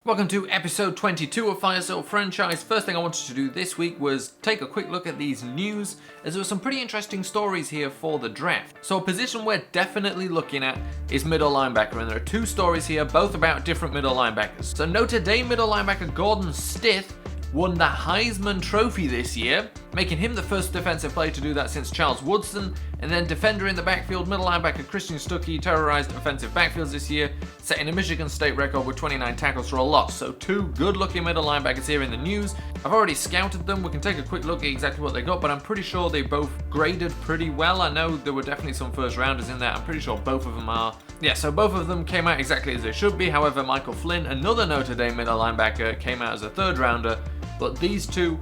Welcome to episode 22 of Fire Sale Franchise. First thing I wanted to do this week was take a quick look at these news, as there were some pretty interesting stories here for the draft. So a position we're definitely looking at is middle linebacker, and there are two stories here, both about different middle linebackers. So Notre Dame middle linebacker Gordon Stith won the Heisman Trophy this year, making him the first defensive player to do that since Charles Woodson. And then defender in the backfield, middle linebacker Christian Stuckey terrorized offensive backfields this year, setting a Michigan State record with 29 tackles for a loss. So two good-looking middle linebackers here in the news. I've already scouted them. We can take a quick look at exactly what they got, but I'm pretty sure they both graded pretty well. I know there were definitely some first-rounders in there. I'm pretty sure both of them are. Yeah, so both of them came out exactly as they should be. However, Michael Flynn, another Notre Dame middle linebacker, came out as a third-rounder. But these two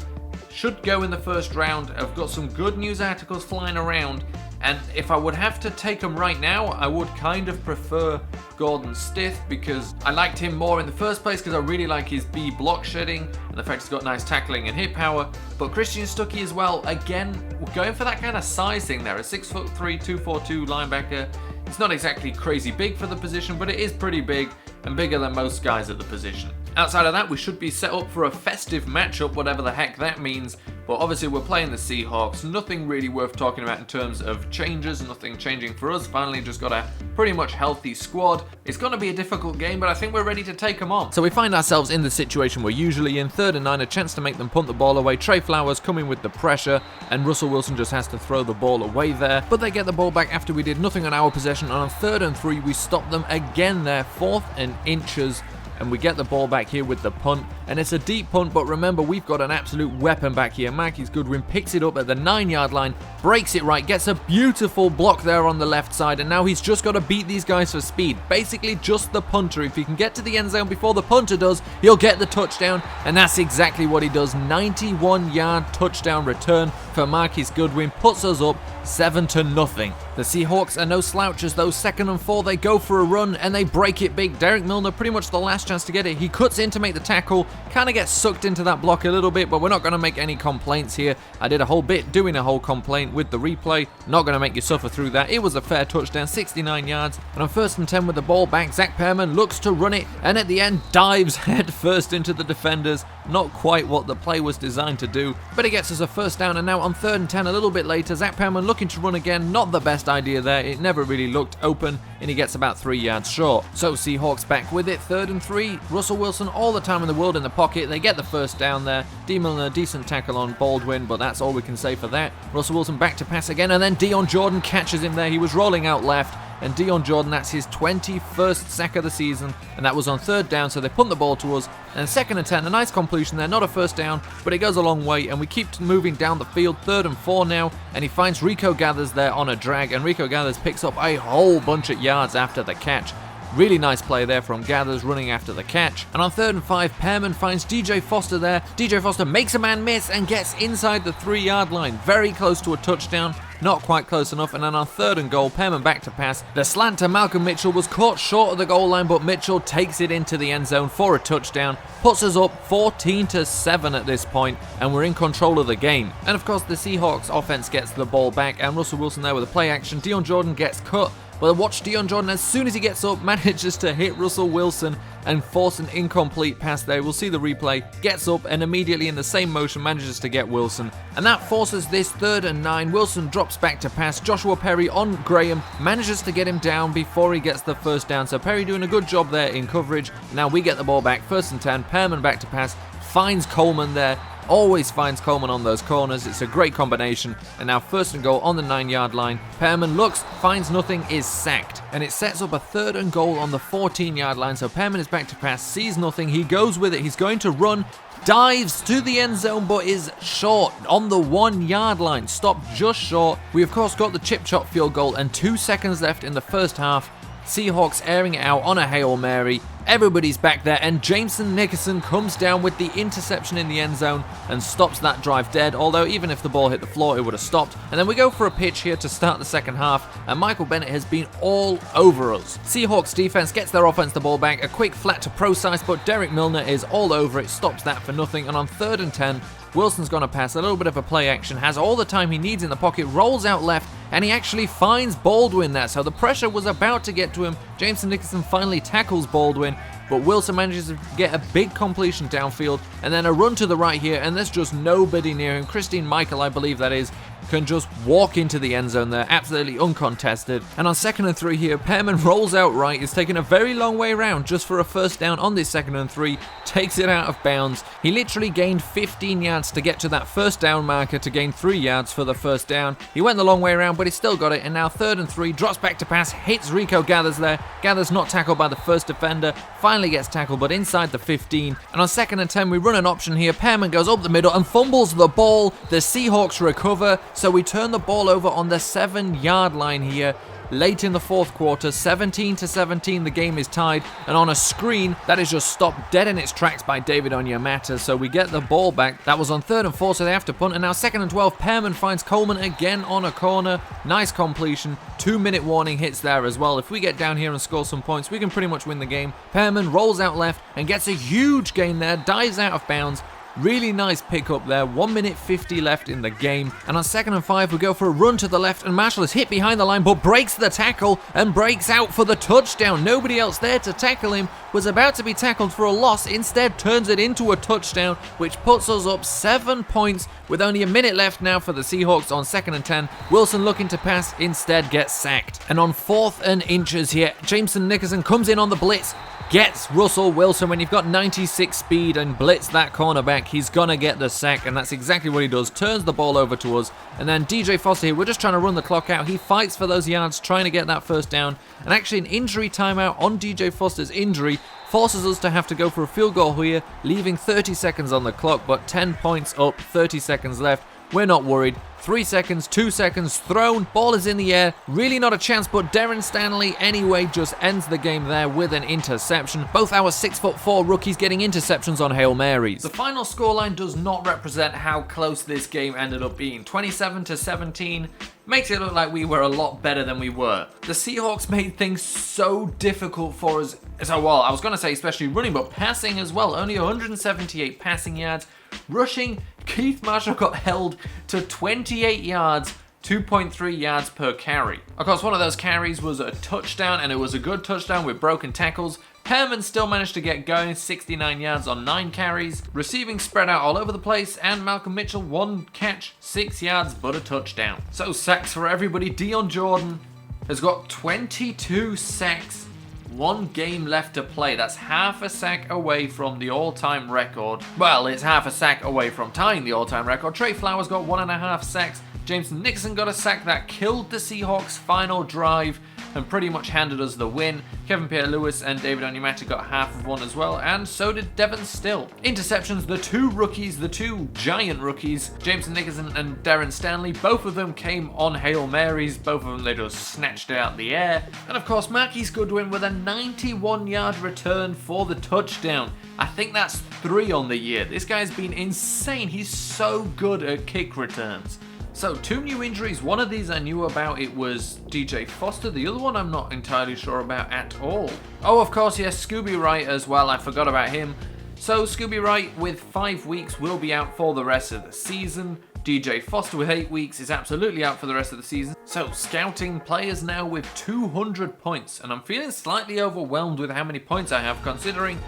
should go in the first round. I've got some good news articles flying around, and if I would have to take them right now, I would kind of prefer Gordon Stith, because I liked him more in the first place because I really like his B block shedding and the fact he's got nice tackling and hit power. But Christian Stuckey as well, again, going for that kind of size thing there, a 6'3", 242 linebacker. It's not exactly crazy big for the position, but it is pretty big and bigger than most guys at the position. Outside of that, we should be set up for a festive matchup, whatever the heck that means. But obviously we're playing the Seahawks. Nothing really worth talking about in terms of changes, nothing changing for us. Finally just got a pretty much healthy squad. It's going to be a difficult game, but I think we're ready to take them on. So we find ourselves in the situation we're usually in, 3rd and 9, a chance to make them punt the ball away. Trey Flowers coming with the pressure, and Russell Wilson just has to throw the ball away there. But they get the ball back after we did nothing on our possession, and on 3rd and 3 we stop them again there, 4th and inches. And we get the ball back here with the punt, and it's a deep punt, but remember, we've got an absolute weapon back here. Marquise Goodwin picks it up at the 9-yard line, breaks it right, gets a beautiful block there on the left side, and now he's just got to beat these guys for speed. Basically just the punter. If he can get to the end zone before the punter does, he'll get the touchdown, and that's exactly what he does. 91-yard touchdown return for Marquise Goodwin, puts us up 7-0. The Seahawks are no slouches though. 2nd and 4, they go for a run and they break it big. Derek Milner, pretty much the last chance to get it. He cuts in to make the tackle, kind of gets sucked into that block a little bit, but we're not going to make any complaints here. I did a whole bit doing a whole complaint with the replay. Not going to make you suffer through that. It was a fair touchdown, 69 yards. And on 1st and 10 with the ball back, Zach Pearman looks to run it and at the end dives head first into the defenders. Not quite what the play was designed to do, but it gets us a first down. And now on 3rd and 10 a little bit later, Zach Pearman looking to run again. Not the best idea there. It never really looked open, and he gets about 3 yards short. So Seahawks back with it, 3rd and 3. Russell Wilson all the time in the world in the pocket. They get the first down there. D. Milner, decent tackle on Baldwin, but that's all we can say for that. Russell Wilson back to pass again, and then Dion Jordan catches him there. He was rolling out left, and Dion Jordan, that's his 21st sack of the season, and that was on 3rd down, so they punt the ball to us. And 2nd and 10, a nice completion there, not a first down, but it goes a long way, and we keep moving down the field. 3rd and 4 now, and he finds Rico Gathers there on a drag, and Rico Gathers picks up a whole bunch of yards after the catch. Really nice play there from Gathers running after the catch. And on 3rd and 5, Pearman finds DJ Foster there. DJ Foster makes a man miss and gets inside the 3-yard line. Very close to a touchdown. Not quite close enough. And then on 3rd and goal, Pearman back to pass. The slant to Malcolm Mitchell was caught short of the goal line, but Mitchell takes it into the end zone for a touchdown. Puts us up 14-7 at this point, and we're in control of the game. And of course, the Seahawks offense gets the ball back, and Russell Wilson there with a play action. Dion Jordan gets cut. But watch Dion Jordan, as soon as he gets up, manages to hit Russell Wilson and force an incomplete pass there. We'll see the replay. Gets up and immediately in the same motion manages to get Wilson. And that forces this 3rd and 9. Wilson drops back to pass. Joshua Perry on Graham, manages to get him down before he gets the first down. So Perry doing a good job there in coverage. Now we get the ball back, 1st and 10. Pearman back to pass, finds Coleman there. Always finds Coleman on those corners. It's a great combination. And now 1st and goal on the 9-yard line. Pearman looks, finds nothing, is sacked. And it sets up a 3rd and goal on the 14-yard line. So Pearman is back to pass, sees nothing. He goes with it. He's going to run, dives to the end zone, but is short on the 1-yard line. Stopped just short. We, of course, got the chip-chop field goal and 2 seconds left in the first half. Seahawks airing it out on a Hail Mary. Everybody's back there, and Jameson Nickerson comes down with the interception in the end zone and stops that drive dead, although even if the ball hit the floor, it would have stopped. And then we go for a pitch here to start the second half, and Michael Bennett has been all over us. Seahawks defense gets their offense the ball back, a quick flat to Procise, but Derek Milner is all over it, stops that for nothing, and on 3rd and 10, Wilson's gonna pass, a little bit of a play action, has all the time he needs in the pocket, rolls out left, and he actually finds Baldwin there. So the pressure was about to get to him. Jameson Nicholson finally tackles Baldwin, but Wilson manages to get a big completion downfield, and then a run to the right here, and there's just nobody near him. Christine Michael, I believe that is, can just walk into the end zone there, absolutely uncontested. And on 2nd and 3 here, Pearman rolls out right, is taking a very long way around just for a first down on this 2nd and 3, takes it out of bounds. He literally gained 15 yards to get to that first down marker to gain 3 yards for the first down. He went the long way around, but he still got it, and now 3rd and 3, drops back to pass, hits Rico Gathers there. Gathers not tackled by the first defender, finally gets tackled, but inside the 15. And on 2nd and 10, we run an option here. Pearman goes up the middle and fumbles the ball. The Seahawks recover, so we turn the ball over on the 7-yard line here. Late in the 4th quarter, 17-17, the game is tied, and on a screen, that is just stopped dead in its tracks by David Onyemata, so we get the ball back. That was on 3rd and 4, so they have to punt, and now 2nd and 12, Pearman finds Coleman again on a corner. Nice completion, 2-minute warning hits there as well. If we get down here and score some points, we can pretty much win the game. Pearman rolls out left and gets a huge gain there, dives out of bounds. Really nice pickup there, 1 minute 50 left in the game. And on 2nd and 5, we go for a run to the left, and Marshall is hit behind the line, but breaks the tackle and breaks out for the touchdown. Nobody else there to tackle him, was about to be tackled for a loss, instead turns it into a touchdown, which puts us up 7 points with only a minute left now for the Seahawks on 2nd and 10. Wilson looking to pass, instead gets sacked. And on 4th and inches here, Jameson Nicholson comes in on the blitz, gets Russell Wilson. When you've got 96 speed and blitz that cornerback, he's gonna get the sack, and that's exactly what he does. Turns the ball over to us, and then DJ Foster here, we're just trying to run the clock out. He fights for those yards, trying to get that first down, and actually an injury timeout on DJ Foster's injury forces us to have to go for a field goal here, leaving 30 seconds on the clock, but 10 points up, 30 seconds left. We're not worried. 3 seconds, 2 seconds, thrown, ball is in the air, really not a chance, but Darren Stanley anyway just ends the game there with an interception. Both our 6'4" rookies getting interceptions on Hail Marys. The final scoreline does not represent how close this game ended up being. 27-17 makes it look like we were a lot better than we were. The Seahawks made things so difficult for us. So, well, I was going to say especially running, but passing as well. Only 178 passing yards. Rushing, Keith Marshall got held to 28 yards, 2.3 yards per carry. Of course, one of those carries was a touchdown, and it was a good touchdown with broken tackles. Pearman still managed to get going, 69 yards on 9 carries. Receiving spread out all over the place, and Malcolm Mitchell, 1 catch, 6 yards, but a touchdown. So sacks for everybody. Dion Jordan has got 22 sacks. 1 game left to play. That's half a sack away from the all-time record. Well, it's half a sack away from tying the all-time record. Trey Flowers got 1.5 sacks. Jameson Nicholson got a sack that killed the Seahawks' final drive and pretty much handed us the win. Kevin Pierre-Louis and David Onyemata got half of one as well, and so did Devon Still. Interceptions, the 2 rookies, the 2 giant rookies, Jameson Nicholson and Darren Stanley, both of them came on Hail Marys. Both of them, they just snatched it out the air. And of course, Marquise Goodwin with a 91-yard return for the touchdown. I think that's 3 on the year. This guy's been insane. He's so good at kick returns. So 2 new injuries. One of these I knew about. It was DJ Foster. The other one I'm not entirely sure about at all. Oh, of course, yes, Scooby Wright as well. I forgot about him. So Scooby Wright with 5 weeks will be out for the rest of the season. DJ Foster with 8 weeks is absolutely out for the rest of the season. So scouting players now with 200 points. And I'm feeling slightly overwhelmed with how many points I have, considering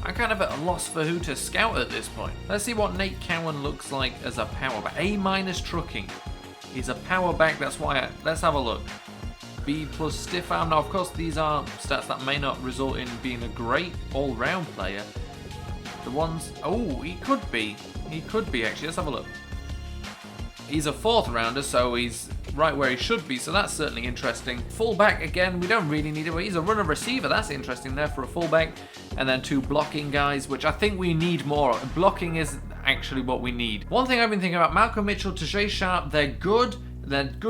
I'm kind of at a loss for who to scout at this point. Let's see what Nate Cowan looks like as a power back. A- trucking. He's a power back, that's why let's have a look. B plus stiff arm. Now, of course, these are stats that may not result in being a great all-round player. The ones, oh, he could be actually. Let's have a look. He's a 4th rounder, so he's right where he should be, so that's certainly interesting. Fullback, again, we don't really need it, but he's a runner receiver. That's interesting there for a fullback. And then 2 blocking guys, which I think we need more. Blocking is actually what we need. One thing I've been thinking about, Malcolm Mitchell, Tajay Sharp, they're good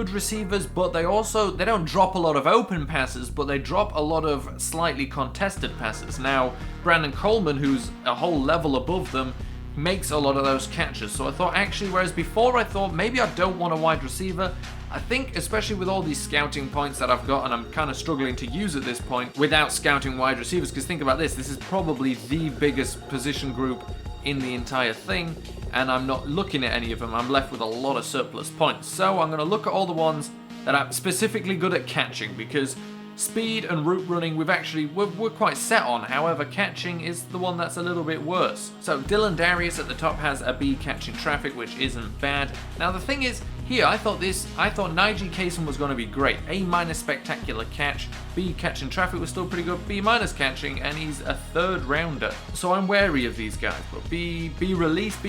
receivers, but they don't drop a lot of open passes, but they drop a lot of slightly contested passes. Now, Brandon Coleman, who's a whole level above them, makes a lot of those catches. So I thought actually, whereas before I thought maybe I don't want a wide receiver, I think especially with all these scouting points that I've got, and I'm kind of struggling to use at this point without scouting wide receivers, because think about this is probably the biggest position group in the entire thing, and I'm not looking at any of them. I'm left with a lot of surplus points. So I'm going to look at all the ones that are specifically good at catching, because speed and route running we're quite set on. However, catching is the one that's a little bit worse. So Dylan Darius at the top has a B catching traffic, which isn't bad. Now the thing is, here I thought Nigel Kaysen was going to be great. A- spectacular catch, B catching traffic was still pretty good, B- catching, and he's a third rounder. So I'm wary of these guys. But B release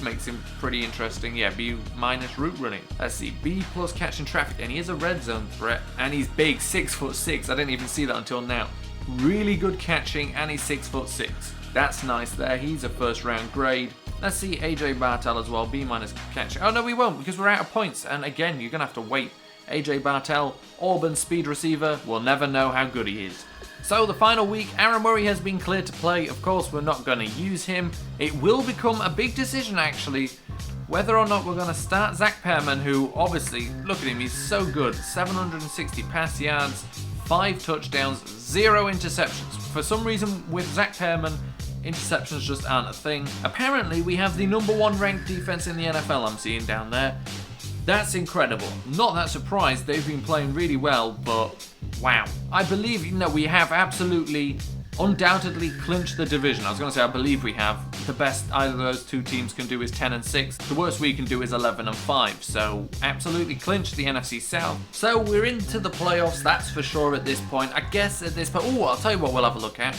makes him pretty interesting. Yeah, B- route running. Let's see, B+ catching traffic, and he is a red zone threat, and he's big, 6'6". I didn't even see that until now. Really good catching, and he's 6'6". That's nice there. He's a first round grade. Let's see AJ Bartel as well, B- catching. Oh no, we won't, because we're out of points, and again, you're gonna have to wait. AJ Bartel, Auburn speed receiver, we'll never know how good he is. So the final week, Aaron Murray has been cleared to play. Of course, we're not going to use him. It will become a big decision, actually, whether or not we're going to start Zach Pearman, who obviously, look at him, he's so good. 760 pass yards, 5 touchdowns, 0 interceptions. For some reason, with Zach Pearman, interceptions just aren't a thing. Apparently, we have the #1 ranked defense in the NFL, I'm seeing down there. That's incredible. Not that surprised, they've been playing really well, but wow. I believe we have absolutely, undoubtedly clinched the division. I was going to say I believe we have. The best either of those two teams can do is 10-6. The worst we can do is 11-5. So absolutely clinched the NFC South. So we're into the playoffs, that's for sure at this point. I guess at this point, I'll tell you what we'll have a look at.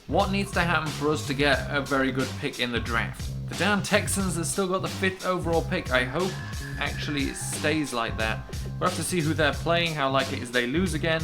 What needs to happen for us to get a very good pick in the draft? The damn Texans have still got the 5th overall pick. I hope actually it stays like that. We'll have to see who they're playing, how likely it is they lose again,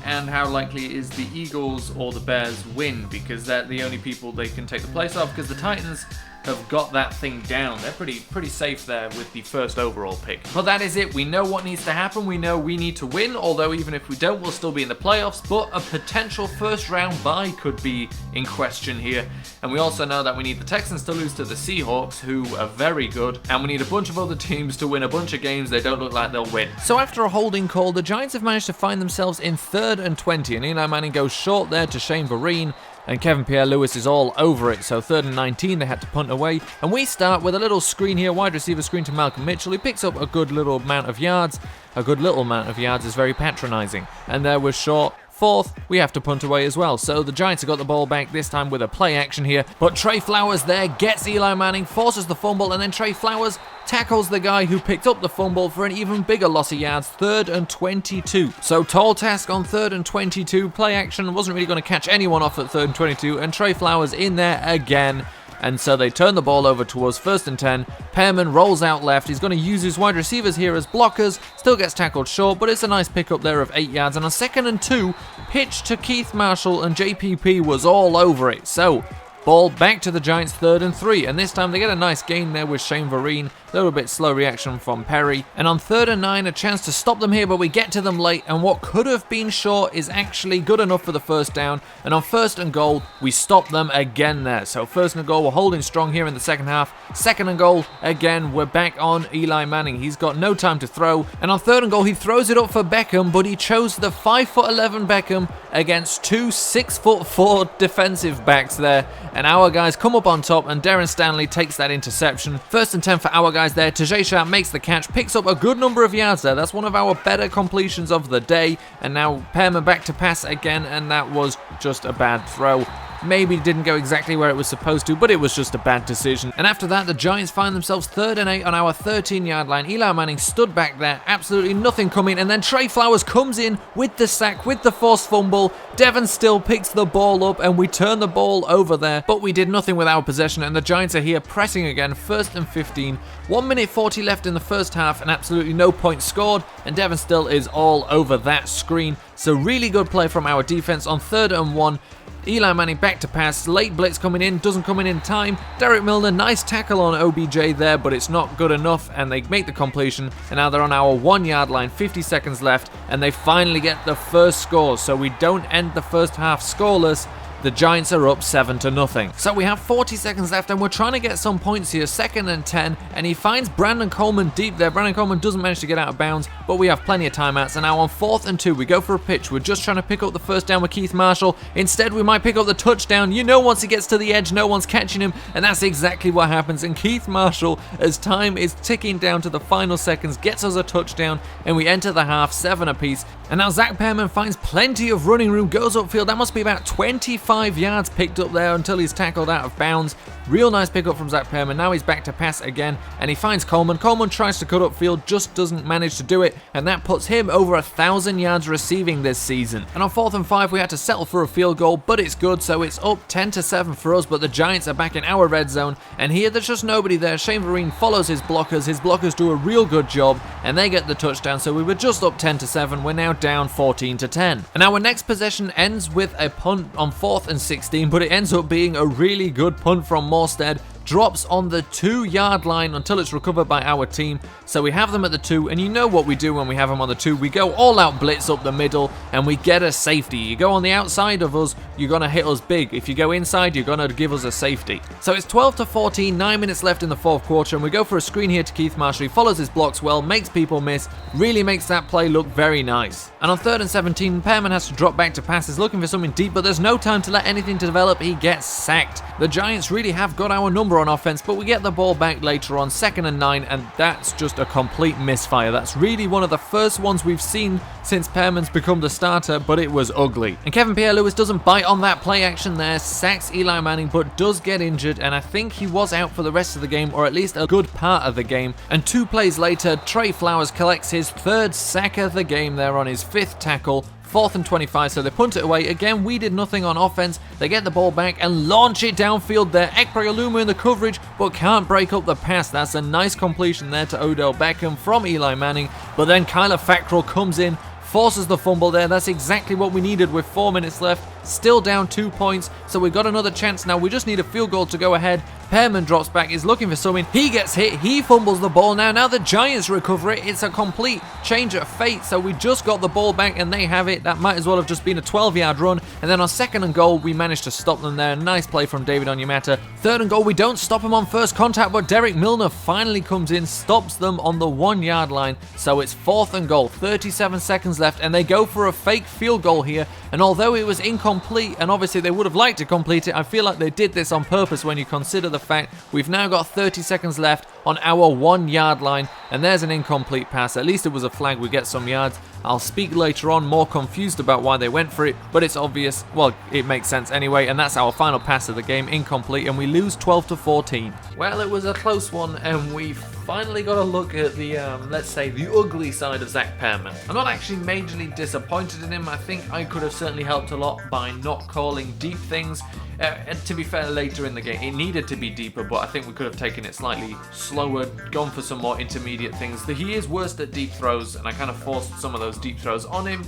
and how likely it is the Eagles or the Bears win, because they're the only people they can take the place of, because the Titans have got that thing down. They're pretty safe there with the 1st overall pick. But that is it. We know what needs to happen. We know we need to win, although even if we don't, we'll still be in the playoffs. But a potential 1st round bye could be in question here. And we also know that we need the Texans to lose to the Seahawks, who are very good, and we need a bunch of other teams to win a bunch of games they don't look like they'll win. So after a holding call, the Giants have managed to find themselves in 3rd and 20, and Eli Manning goes short there to Shane Vereen, and Kevin Pierre-Louis is all over it. So 3rd and 19, they had to punt away, and we start with a little screen here, wide receiver screen to Malcolm Mitchell. He picks up a good little amount of yards. A good little amount of yards is very patronizing, and there was short. 4th, we have to punt away as well. So the Giants have got the ball back, this time with a play action here. But Trey Flowers there gets Eli Manning, forces the fumble, and then Trey Flowers tackles the guy who picked up the fumble for an even bigger loss of yards. 3rd and 22. So tall task on 3rd and 22. Play action wasn't really going to catch anyone off at 3rd and 22. And Trey Flowers in there again. And so they turn the ball over towards 1st and 10. Pearman rolls out left. He's going to use his wide receivers here as blockers. Still gets tackled short, but it's a nice pickup there of 8 yards. And on 2nd and 2, pitch to Keith Marshall, and JPP was all over it. So ball back to the Giants, 3rd and 3, and this time they get a nice gain there with Shane Vereen. A little bit slow reaction from Perry. And on 3rd and 9, a chance to stop them here, but we get to them late, and what could have been short is actually good enough for the 1st down. And on 1st and goal, we stop them again there. So 1st and goal, we're holding strong here in the 2nd half. 2nd and goal, again, we're back on Eli Manning. He's got no time to throw. And on 3rd and goal, he throws it up for Beckham, but he chose the 5'11" Beckham against 2 6'4" defensive backs there. And our guys come up on top, and Darren Stanley takes that interception. 1st and 10 for our guys there. Tajay Sharp makes the catch, picks up a good number of yards there. That's one of our better completions of the day. And now Pearman back to pass again, and that was just a bad throw. Maybe didn't go exactly where it was supposed to, but it was just a bad decision. And after that, the Giants find themselves 3rd and 8 on our 13-yard line. Eli Manning stood back there, absolutely nothing coming, and then Trey Flowers comes in with the sack, with the forced fumble. Devon Still picks the ball up, and we turn the ball over there, but we did nothing with our possession, and the Giants are here pressing again, 1st and 15. 1 minute 40 left in the 1st half, and absolutely no points scored, and Devon Still is all over that screen. So really good play from our defense on 3rd and 1. Eli Manning back to pass, late blitz coming in, doesn't come in time. Derek Milner, nice tackle on OBJ there, but it's not good enough, and they make the completion, and now they're on our 1-yard line, 50 seconds left, and they finally get the first score, so we don't end the 1st half scoreless, the Giants are up 7-0. So we have 40 seconds left and we're trying to get some points here, 2nd and 10, and he finds Brandon Coleman deep there. Brandon Coleman doesn't manage to get out of bounds, but we have plenty of timeouts, and now on 4th and 2, we go for a pitch. We're just trying to pick up the first down with Keith Marshall. Instead, we might pick up the touchdown. You know, once he gets to the edge, no one's catching him, and that's exactly what happens. And Keith Marshall, as time is ticking down to the final seconds, gets us a touchdown, and we enter the half 7 apiece. And now Zach Pearman finds plenty of running room, goes upfield. That must be about 25 yards picked up there until he's tackled out of bounds. Real nice pickup from Zach Pearman. Now he's back to pass again, and he finds Coleman. Coleman tries to cut upfield, just doesn't manage to do it, and that puts him over 1,000 yards receiving this season. And on 4th and 5, we had to settle for a field goal, but it's good, so it's up 10-7 for us, but the Giants are back in our red zone, and here there's just nobody there. Shane Vereen follows his blockers do a real good job, and they get the touchdown, so we were just up 10-7, we're now down 14-10. And our next possession ends with a punt on 4th and 16, but it ends up being a really good punt from Morstead. Drops on the 2-yard line until it's recovered by our team. So we have them at the 2, and you know what we do when we have them on the 2. We go all out blitz up the middle, and we get a safety. You go on the outside of us, you're going to hit us big. If you go inside, you're going to give us a safety. So it's 12-14, 9 minutes left in the 4th quarter, and we go for a screen here to Keith Marshall. He follows his blocks well, makes people miss, really makes that play look very nice. And on 3rd and 17, Pearman has to drop back to passes, looking for something deep, but there's no time to let anything to develop. He gets sacked. The Giants really have got our number on offense, but we get the ball back later on, 2nd and 9, and that's just a complete misfire. That's really one of the first ones we've seen since Pearman's become the starter, but it was ugly. And Kevin Pierre-Louis doesn't bite on that play action there, sacks Eli Manning, but does get injured, and I think he was out for the rest of the game, or at least a good part of the game. And 2 plays later, Trey Flowers collects his 3rd sack of the game there on his 5th tackle. 4th and 25, so they punt it away. Again, we did nothing on offense. They get the ball back and launch it downfield there. Ekpealuma in the coverage, but can't break up the pass. That's a nice completion there to Odell Beckham from Eli Manning. But then Kyler Fackrell comes in, forces the fumble there. That's exactly what we needed with 4 minutes left. Still down 2 points, so we've got another chance now. We just need a field goal to go ahead. Pearman drops back, is looking for something. He gets hit, he fumbles the ball now. Now the Giants recover it. It's a complete change of fate, so we just got the ball back and they have it. That might as well have just been a 12-yard run. And then on 2nd and goal, we managed to stop them there. Nice play from David Onyemata. 3rd and goal, we don't stop him on first contact, but Derek Milner finally comes in, stops them on the 1-yard line. So it's 4th and goal, 37 seconds left, and they go for a fake field goal here. And although it was incomplete, and obviously they would have liked to complete it, I feel like they did this on purpose when you consider the fact we've now got 30 seconds left on our 1-yard line, and there's an incomplete pass. At least it was a flag, we get some yards. I'll speak later on, more confused about why they went for it, but it's obvious. Well, it makes sense anyway, and that's our final pass of the game, incomplete, and we lose 12-14. Well, it was a close one, and we finally got a look at the, let's say, the ugly side of Zach Pearman. I'm not actually majorly disappointed in him. I think I could have certainly helped a lot by not calling deep things. And to be fair, later in the game, it needed to be deeper, but I think we could have taken it slightly slower, gone for some more intermediate things. He is worst at deep throws, and I kind of forced some of those deep throws on him,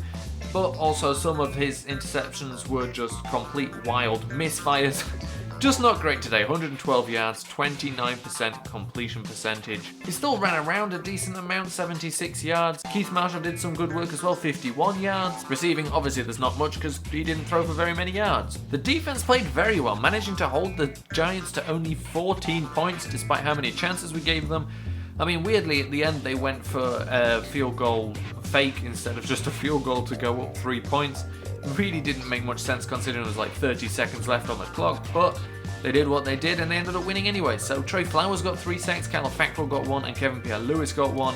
but also some of his interceptions were just complete wild misfires. Just not great today. 112 yards, 29% completion percentage. He still ran around a decent amount, 76 yards. Keith Marshall did some good work as well, 51 yards. Receiving, obviously there's not much because he didn't throw for very many yards. The defense played very well, managing to hold the Giants to only 14 points despite how many chances we gave them. I mean, weirdly, at the end, they went for a field goal fake instead of just a field goal to go up 3 points. Really didn't make much sense considering there was like 30 seconds left on the clock, but they did what they did and they ended up winning anyway. So Trey Flowers got 3 sacks, Kyler Fackrell got 1, and Kevin Pierre-Louis got 1.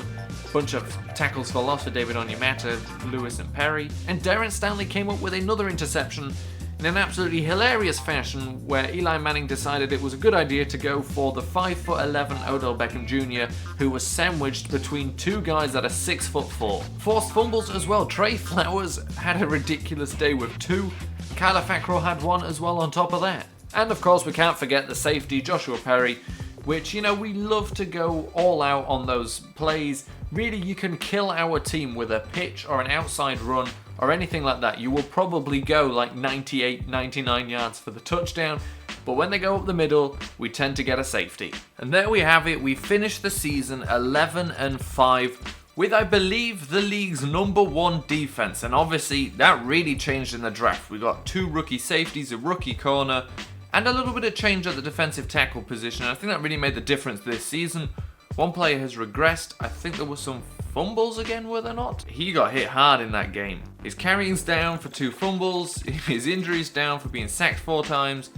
Bunch of tackles for loss for David Onyemata, Lewis and Perry. And Darren Stanley came up with another interception in an absolutely hilarious fashion where Eli Manning decided it was a good idea to go for the 5'11" Odell Beckham Jr., who was sandwiched between 2 guys that are 6'4". Forced fumbles as well. Trey Flowers had a ridiculous day with 2. Kyler Fackrell had 1 as well on top of that. And of course we can't forget the safety, Joshua Perry, which, you know, we love to go all out on those plays. Really, you can kill our team with a pitch or an outside run or anything like that. You will probably go like 98, 99 yards for the touchdown, but when they go up the middle, we tend to get a safety. And there we have it. We finished the season 11-5 with, I believe, the league's #1 defense. And obviously, that really changed in the draft. We got 2 rookie safeties, a rookie corner, and a little bit of change at the defensive tackle position. And I think that really made the difference this season. One player has regressed. I think there were some fumbles again, were there not? He got hit hard in that game. His carrying's down for 2 fumbles, his injury's down for being sacked 4 times,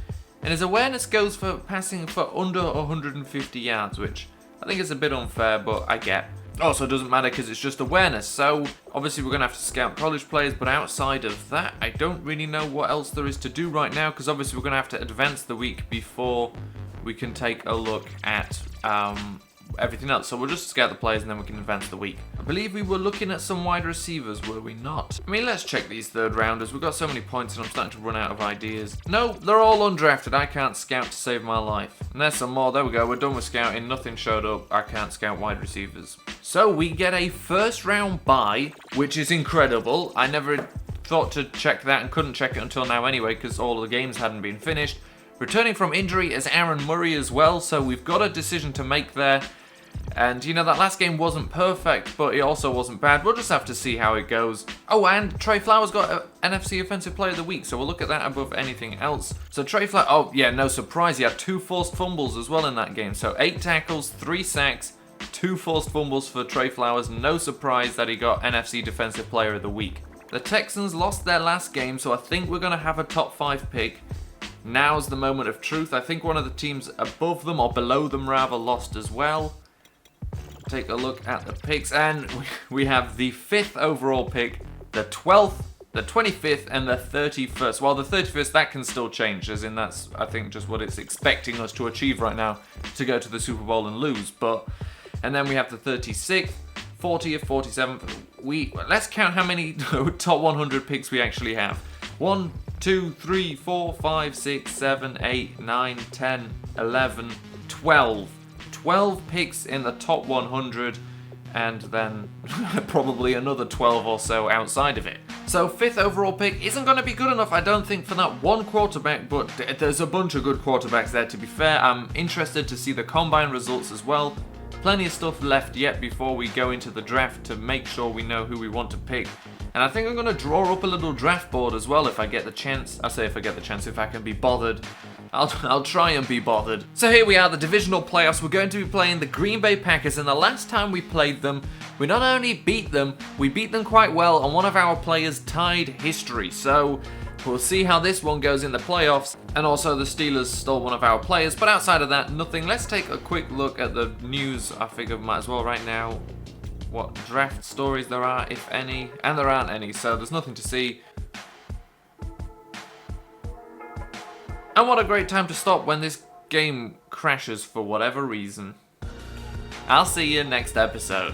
and his awareness goes for passing for under 150 yards, which I think is a bit unfair, but I get. Also, it doesn't matter because it's just awareness, so obviously we're going to have to scout college players, but outside of that, I don't really know what else there is to do right now, because obviously we're going to have to advance the week before we can take a look at everything else. So we'll just scout the players and then we can advance the week. I believe we were looking at some wide receivers, were we not? I mean, let's check these third rounders. We've got so many points and I'm starting to run out of ideas. No, they're all undrafted. I can't scout to save my life. And there's some more. There we go. We're done with scouting. Nothing showed up. I can't scout wide receivers. So we get a first round bye, which is incredible. I never thought to check that and couldn't check it until now anyway, because all of the games hadn't been finished. Returning from injury is Aaron Murray as well, so we've got a decision to make there. And, you know, that last game wasn't perfect, but it also wasn't bad. We'll just have to see how it goes. Oh, and Trey Flowers got an NFC Offensive Player of the Week, so we'll look at that above anything else. So Trey Flowers, oh, yeah, no surprise. He had 2 forced fumbles as well in that game. So 8 tackles, 3 sacks, 2 forced fumbles for Trey Flowers. No surprise that he got NFC Defensive Player of the Week. The Texans lost their last game, so I think we're going to have a top 5 pick. Now's the moment of truth. I think one of the teams above them, or below them rather, lost as well. Take a look at the picks, and we have the 5th overall pick, the 12th, the 25th, and the 31st. Well, the 31st, that can still change, as in that's, I think, just what it's expecting us to achieve right now to go to the Super Bowl and lose. And then we have the 36th, 40th, 47th. Let's count how many top 100 picks we actually have. 1, 2, 3, 4, 5, 6, 7, 8, 9, 10, 11, 12. 12 picks in the top 100, and then probably another 12 or so outside of it. So 5th overall pick isn't going to be good enough, I don't think, for that one quarterback, but there's a bunch of good quarterbacks there, to be fair. I'm interested to see the combine results as well. Plenty of stuff left yet before we go into the draft to make sure we know who we want to pick. And I think I'm going to draw up a little draft board as well if I get the chance. I say if I get the chance, if I can be bothered. I'll try and be bothered. So here we are, the divisional playoffs. We're going to be playing the Green Bay Packers, and the last time we played them, we not only beat them, we beat them quite well, and one of our players tied history. So we'll see how this one goes in the playoffs. And also the Steelers stole one of our players, but outside of that, nothing. Let's take a quick look at the news. I figure might as well right now. What draft stories there are, if any, and there aren't any, so there's nothing to see. And what a great time to stop when this game crashes for whatever reason. I'll see you next episode.